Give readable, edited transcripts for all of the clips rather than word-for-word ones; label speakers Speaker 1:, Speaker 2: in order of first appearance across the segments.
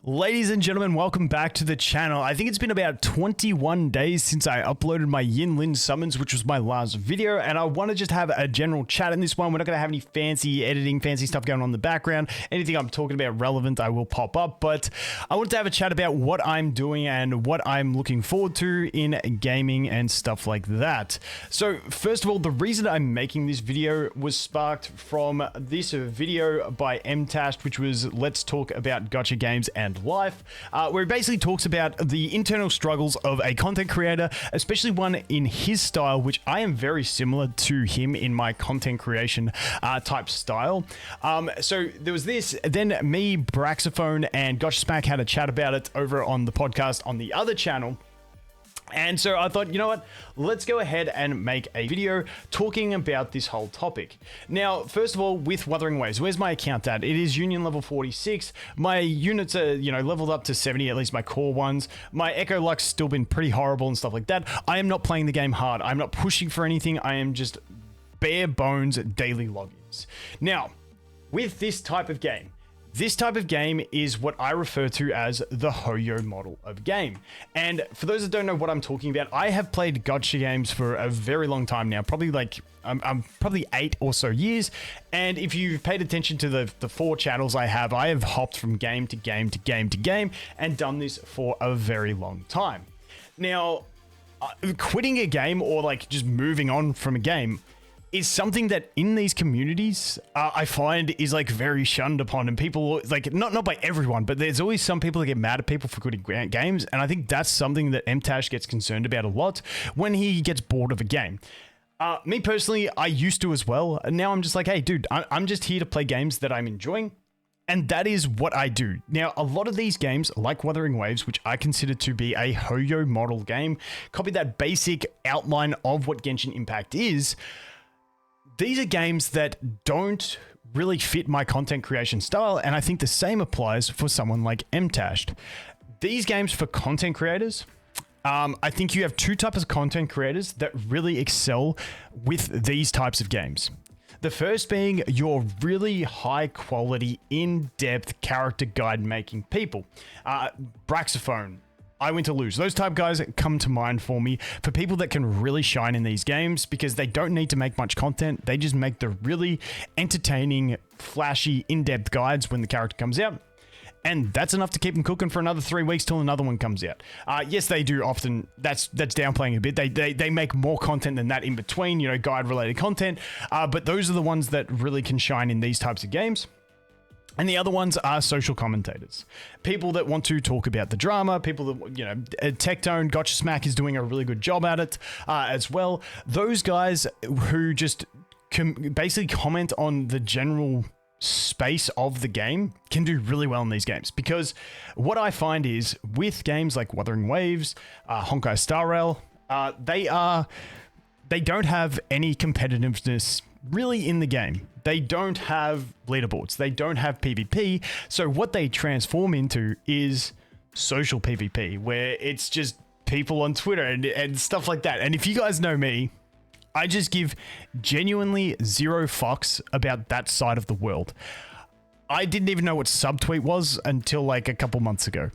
Speaker 1: Ladies and gentlemen, welcome back to the channel. I think it's been about 21 days since I uploaded my Yin Lin summons, which was my last video, and I want to just have a general chat in this one. We're not going to have any fancy editing, fancy stuff going on in the background. Anything I'm talking about relevant, I will pop up, but I wanted to have a chat about what I'm doing and what I'm looking forward to in gaming and stuff like that. So first of all, the reason I'm making this video was sparked from this video by MTashed, which was Let's Talk About Gacha Games and Life, where he basically talks about the internal struggles of a content creator, especially one in his style, which I am very similar to him in my content creation type style. So there was this, then me, Braxophone, and Gacha Smack had a chat about it over on the podcast on the other channel. And so I thought, you know what, let's go ahead and make a video talking about this whole topic. Now, first of all, with Wuthering Waves, where's my account at? It is Union level 46. My units are, leveled up to 70, at least my core ones. My Echo Luck's still been pretty horrible and stuff like that. I am not playing the game hard. I'm not pushing for anything. I am just bare bones daily logins. Now, with this type of game is what I refer to as the Hoyo model of game. And for those that don't know what I'm talking about, I have played gacha games for a very long time now, probably like I'm probably 8 or so years. And if you've paid attention to the 4 channels I have hopped from game to game to game to game and done this for a very long time. Now, quitting a game or like just moving on from a game is something that in these communities I find is like very shunned upon, and people like not by everyone, but there's always some people that get mad at people for quitting games, and I think that's something that MTash gets concerned about a lot when he gets bored of a game. Me personally, I used to as well, and now I'm just like, hey dude, I'm just here to play games that I'm enjoying, and that is what I do. Now, a lot of these games, like Wuthering Waves, which I consider to be a Hoyo model game, copy that basic outline of what Genshin Impact is. These are games that don't really fit my content creation style, and I think the same applies for someone like MTashed. These games for content creators, I think you have 2 types of content creators that really excel with these types of games. The first being your really high quality, in-depth character guide making people. Braxophone, I Win to Lose. Those type guys come to mind for me, for people that can really shine in these games because they don't need to make much content. They just make the really entertaining, flashy, in-depth guides when the character comes out. And that's enough to keep them cooking for another 3 weeks till another one comes out. Yes, they do often. That's downplaying a bit. They make more content than that in between, guide-related content. But those are the ones that really can shine in these types of games. And the other ones are social commentators. People that want to talk about the drama, people that, Tech Tone, Gacha Smack is doing a really good job at it as well. Those guys who just basically comment on the general space of the game can do really well in these games. Because what I find is with games like Wuthering Waves, Honkai Star Rail, they don't have any competitiveness really in the game. They don't have leaderboards. They don't have PvP. So what they transform into is social PvP, where it's just people on Twitter and stuff like that. And if you guys know me, I just give genuinely 0 fucks about that side of the world. I didn't even know what subtweet was until like a couple months ago.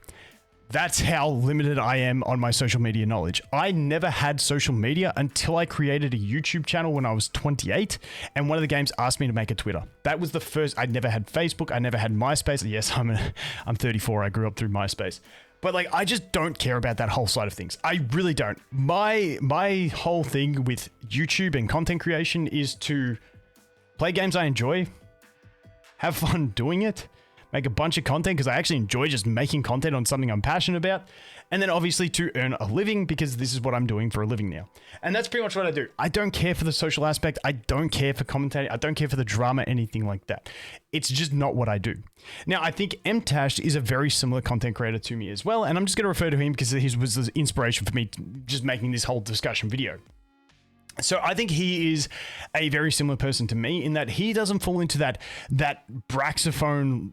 Speaker 1: That's how limited I am on my social media knowledge. I never had social media until I created a YouTube channel when I was 28, and one of the games asked me to make a Twitter. That was the first. I'd never had Facebook. I never had MySpace. Yes, I'm 34. I grew up through MySpace. But like, I just don't care about that whole side of things. I really don't. My whole thing with YouTube and content creation is to play games I enjoy, have fun doing it, make a bunch of content because I actually enjoy just making content on something I'm passionate about, and then obviously to earn a living because this is what I'm doing for a living now. And that's pretty much what I do. I don't care for the social aspect. I don't care for commentating. I don't care for the drama, anything like that. It's just not what I do. Now, I think MTash is a very similar content creator to me as well, and I'm just going to refer to him because he was the inspiration for me just making this whole discussion video. So I think he is a very similar person to me in that he doesn't fall into that Braxophone,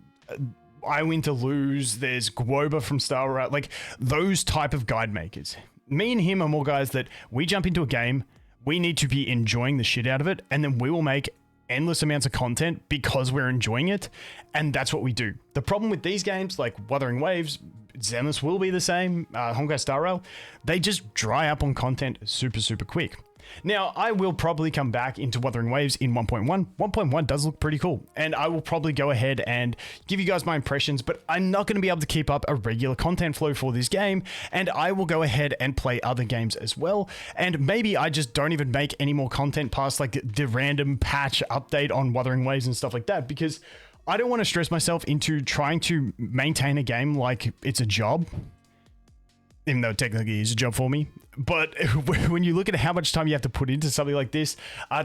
Speaker 1: I Win to Lose, there's Guoba from Star Wars, like those type of guide makers. Me and him are more guys that we jump into a game, we need to be enjoying the shit out of it, and then we will make endless amounts of content because we're enjoying it, and that's what we do. The problem with these games like Wuthering Waves, Zenless will be the same, Honkai Star Rail, they just dry up on content super quick. Now, I will probably come back into Wuthering Waves in 1.1. 1.1 does look pretty cool, and I will probably go ahead and give you guys my impressions, but I'm not going to be able to keep up a regular content flow for this game, and I will go ahead and play other games as well, and maybe I just don't even make any more content past like the random patch update on Wuthering Waves and stuff like that, because I don't want to stress myself into trying to maintain a game like it's a job. Even though technically it's a job for me. But when you look at how much time you have to put into something like this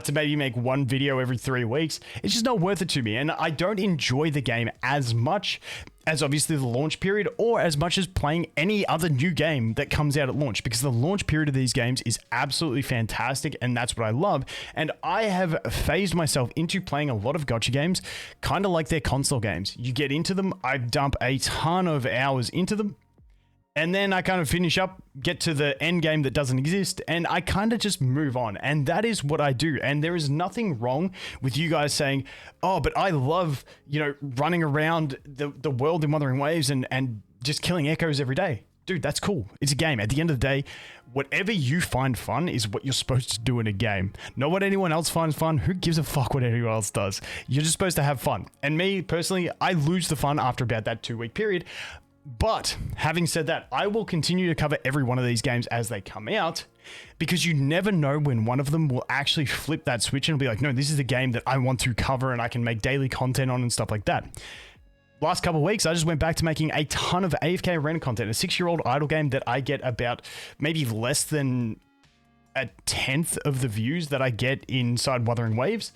Speaker 1: to maybe make one video every 3 weeks, it's just not worth it to me. And I don't enjoy the game as much as obviously the launch period, or as much as playing any other new game that comes out at launch, because the launch period of these games is absolutely fantastic, and that's what I love. And I have phased myself into playing a lot of gacha games, kind of like their console games. You get into them, I dump a ton of hours into them, and then I kind of finish up, get to the end game that doesn't exist, and I kind of just move on. And that is what I do. And there is nothing wrong with you guys saying, oh, but I love, you know, running around the world in Wuthering Waves and just killing echoes every day. Dude, that's cool. It's a game. At the end of the day, whatever you find fun is what you're supposed to do in a game. Not what anyone else finds fun. Who gives a fuck what anyone else does? You're just supposed to have fun. And me, personally, I lose the fun after about that 2-week period. But having said that, I will continue to cover every one of these games as they come out, because you never know when one of them will actually flip that switch and be like, no, this is the game that I want to cover and I can make daily content on and stuff like that. Last couple of weeks, I just went back to making a ton of AFK arena content, a 6-year-old idle game that I get about maybe less than a 10th of the views that I get inside Wuthering Waves.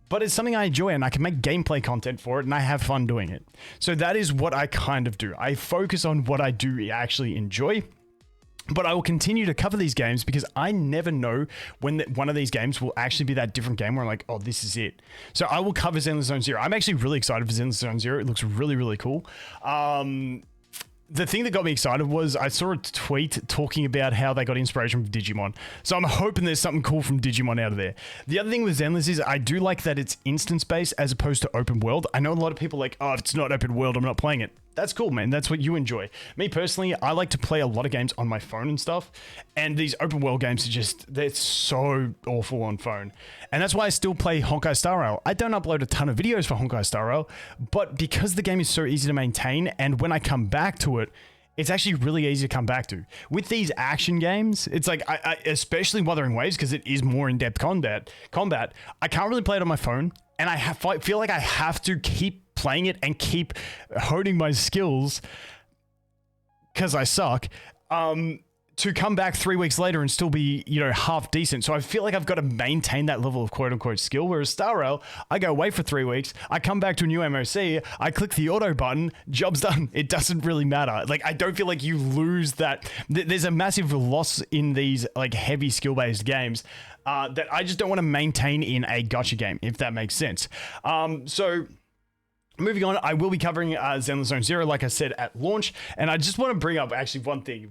Speaker 1: But it's something I enjoy, and I can make gameplay content for it, and I have fun doing it. So that is what I kind of do. I focus on what I do actually enjoy, but I will continue to cover these games because I never know when one of these games will actually be that different game where I'm like, oh, this is it. So I will cover Zenless Zone Zero. I'm actually really excited for Zenless Zone Zero. It looks really cool. The thing that got me excited was I saw a tweet talking about how they got inspiration from Digimon. So I'm hoping there's something cool from Digimon out of there. The other thing with Zenless is I do like that it's instance-based as opposed to open world. I know a lot of people are like, oh, if it's not open world, I'm not playing it. That's cool, man. That's what you enjoy. Me personally, I like to play a lot of games on my phone and stuff. And these open world games are just, they're so awful on phone. And that's why I still play Honkai Star Rail. I don't upload a ton of videos for Honkai Star Rail, but because the game is so easy to maintain, and when I come back to it, it's actually really easy to come back to. With these action games, it's like, I especially Wuthering Waves, because it is more in-depth combat, I can't really play it on my phone, and I feel like I have to keep playing it and keep honing my skills, because I suck, to come back 3 weeks later and still be, you know, half decent. So I feel like I've got to maintain that level of quote-unquote skill, whereas Star Rail, I go away for 3 weeks, I come back to a new MOC, I click the auto button, job's done. It doesn't really matter. Like, I don't feel like you lose that. There's a massive loss in these, like, heavy skill-based games that I just don't want to maintain in a gacha game, if that makes sense. So moving on, I will be covering Zenless Zone Zero, like I said, at launch. And I just want to bring up actually one thing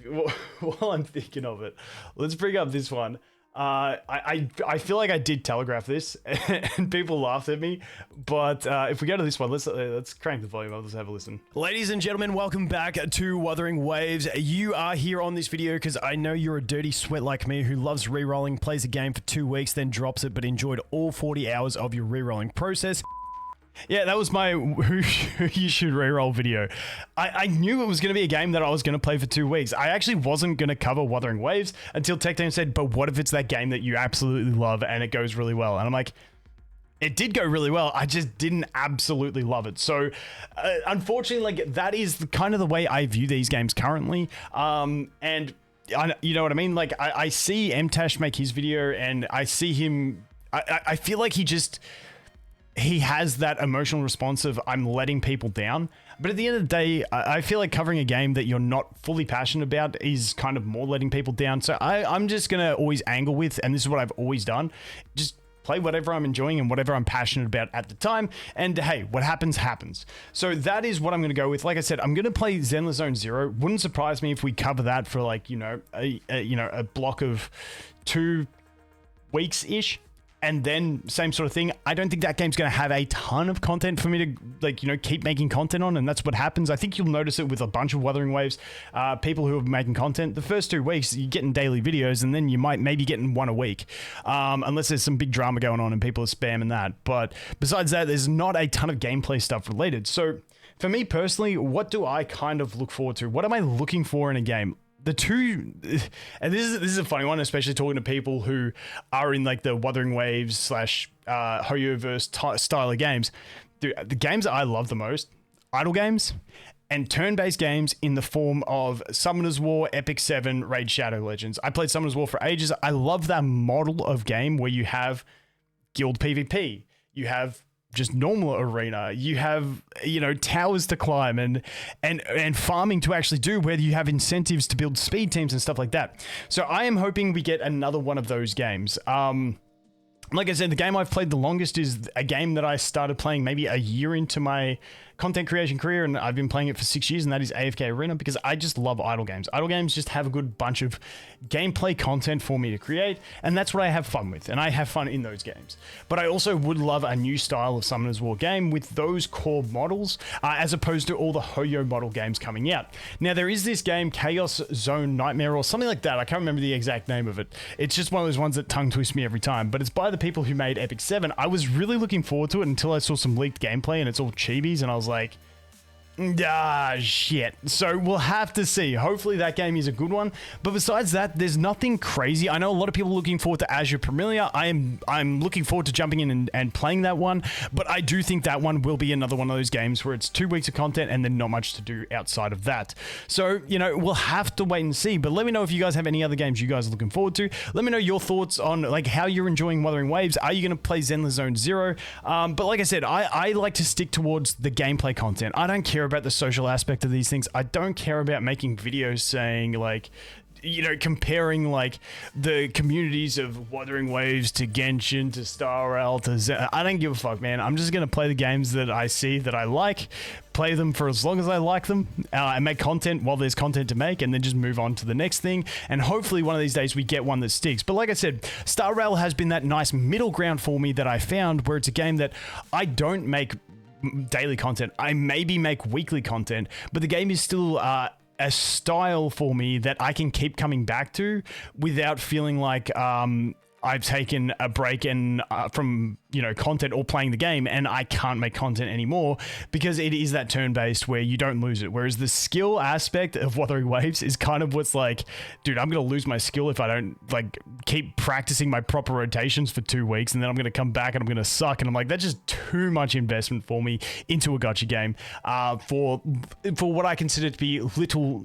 Speaker 1: while I'm thinking of it. Let's bring up this one. I feel like I did telegraph this and people laughed at me, but if we go to this one, let's crank the volume up, let's have a listen. Ladies and gentlemen, welcome back to Wuthering Waves. You are here on this video because I know you're a dirty sweat like me who loves rerolling, plays a game for 2 weeks, then drops it, but enjoyed all 40 hours of your rerolling process. Yeah, that was my who you should reroll video. I knew it was going to be a game that I was going to play for 2 weeks. I actually wasn't going to cover Wuthering Waves until TechTeam said, but what if it's that game that you absolutely love and it goes really well? And I'm like, it did go really well. I just didn't absolutely love it. So unfortunately, like, that is kind of the way I view these games currently. And you know what I mean? Like, I see MTash make his video and I see him, I feel like he has that emotional response of I'm letting people down. But at the end of the day, I feel like covering a game that you're not fully passionate about is kind of more letting people down. So I'm just going to always angle with, and this is what I've always done, just play whatever I'm enjoying and whatever I'm passionate about at the time. And hey, what happens, happens. So that is what I'm going to go with. Like I said, I'm going to play Zenless Zone Zero. Wouldn't surprise me if we cover that for, like, you know, a block of 2 weeks-ish. And then same sort of thing. I don't think that game's going to have a ton of content for me to, like, you know, keep making content on. And that's what happens. I think you'll notice it with a bunch of Wuthering Waves, people who are making content. The first 2 weeks, you're getting daily videos, and then you might maybe getting one a week, unless there's some big drama going on and people are spamming that. But besides that, there's not a ton of gameplay stuff related. So for me personally, what do I kind of look forward to? What am I looking for in a game? The two, and this is a funny one, especially talking to people who are in like the Wuthering Waves slash Hoyoverse style of games. Dude, the games that I love the most, idle games and turn-based games in the form of Summoner's War, Epic 7, Raid Shadow Legends. I played Summoner's War for ages. I love that model of game where you have guild PvP, you have just normal arena, you have, you know, towers to climb and farming to actually do, where you have incentives to build speed teams and stuff like that. So I am hoping we get another one of those games. Like I said, the game I've played the longest is a game that I started playing maybe a year into my content creation career, and I've been playing it for 6 years, and that is AFK Arena, because I just love idle games. Idle games just have a good bunch of gameplay content for me to create, and that's what I have fun with, and I have fun in those games. But I also would love a new style of Summoner's War game with those core models, as opposed to all the Hoyo model games coming out. Now, there is this game, Chaos Zone Nightmare, or something like that. I can't remember the exact name of it. It's just one of those ones that tongue twists me every time, but it's by the people who made Epic 7. I was really looking forward to it until I saw some leaked gameplay, and it's all chibis, and I was like, shit. So we'll have to see. Hopefully that game is a good one. But besides that, there's nothing crazy. I know a lot of people are looking forward to Azure Premiere. I'm looking forward to jumping in and playing that one. But I do think that one will be another one of those games where it's 2 weeks of content and then not much to do outside of that. So, you know, we'll have to wait and see. But let me know if you guys have any other games you guys are looking forward to. Let me know your thoughts on like how you're enjoying Wuthering Waves. Are you going to play Zenless Zone Zero? But like I said, I like to stick towards the gameplay content. I don't care about the social aspect of these things. I don't care about making videos saying like, you know, comparing like the communities of Wuthering Waves to Genshin to Star Rail to Zen. I don't give a fuck, man. I'm just gonna play the games that I see that I like, play them for as long as I like them, and make content while there's content to make, and then just move on to the next thing. And hopefully one of these days we get one that sticks. But like I said, Star Rail has been that nice middle ground for me that I found, where it's a game that I don't make daily content. I maybe make weekly content, but the game is still a style for me that I can keep coming back to without feeling like I've taken a break and from, you know, content or playing the game, and I can't make content anymore, because it is that turn-based where you don't lose it. Whereas the skill aspect of Wuthering Waves is kind of what's like, dude, I'm going to lose my skill if I don't like keep practicing my proper rotations for 2 weeks, and then I'm going to come back and I'm going to suck. And I'm like, that's just too much investment for me into a gacha game for what I consider to be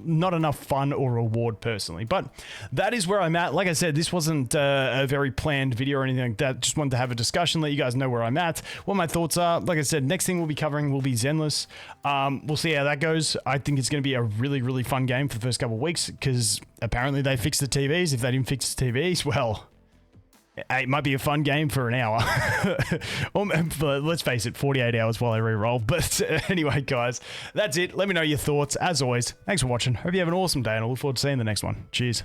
Speaker 1: not enough fun or reward personally. But that is where I'm at. Like I said, this wasn't a very planned video or anything like that. Just wanted to have a discussion, let you guys know where I'm at, what my thoughts are. Like I said, next thing we'll be covering will be Zenless. We'll see how that goes. I think it's going to be a really, really fun game for the first couple of weeks, because apparently they fixed the TVs. If they didn't fix the TVs, well, it might be a fun game for an hour. But let's face it, 48 hours while I re-roll. But anyway, guys, that's it. Let me know your thoughts. As always, thanks for watching. Hope you have an awesome day, and I look forward to seeing the next one. Cheers.